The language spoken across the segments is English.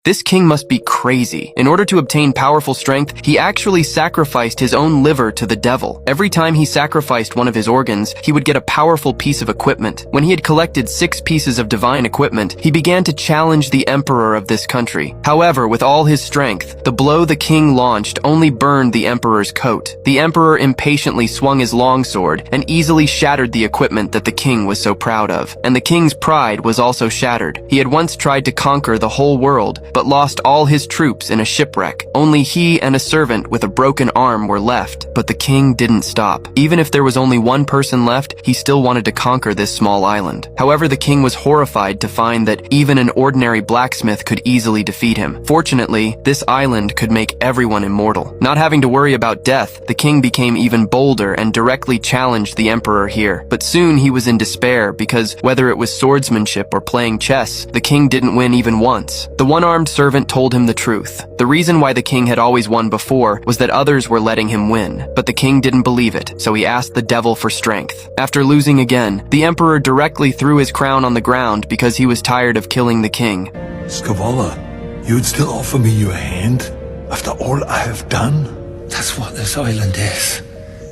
This king must be crazy. In order to obtain powerful strength, he actually sacrificed his own liver to the devil. Every time he sacrificed one of his organs, he would get a powerful piece of equipment. When he had collected 6 pieces of divine equipment, he began to challenge the emperor of this country. However, with all his strength, the blow the king launched only burned the emperor's coat. The emperor impatiently swung his longsword and easily shattered the equipment that the king was so proud of. And the king's pride was also shattered. He had once tried to conquer the whole world, but lost all his troops in a shipwreck. Only he and a servant with a broken arm were left, but the king didn't stop. Even if there was only one person left, he still wanted to conquer this small island. However, the king was horrified to find that even an ordinary blacksmith could easily defeat him. Fortunately, this island could make everyone immortal. Not having to worry about death, the king became even bolder and directly challenged the emperor here. But soon he was in despair because whether it was swordsmanship or playing chess, the king didn't win even once. The one-armed servant told him the truth. The reason why the king had always won before was that others were letting him win, but the king didn't believe it, so he asked the devil for strength. After losing again, the emperor directly threw his crown on the ground because he was tired of killing the king. Scavala, you'd still offer me your hand after all I have done? That's what this island is.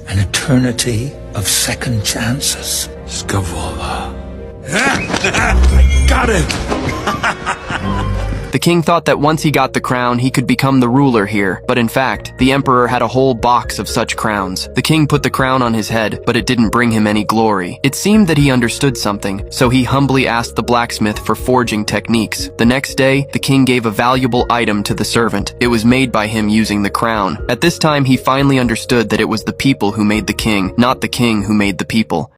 An eternity of second chances. Scavala. I got it! The king thought that once he got the crown, he could become the ruler here, but in fact, the emperor had a whole box of such crowns. The king put the crown on his head, but it didn't bring him any glory. It seemed that he understood something, so he humbly asked the blacksmith for forging techniques. The next day, the king gave a valuable item to the servant. It was made by him using the crown. At this time, he finally understood that it was the people who made the king, not the king who made the people.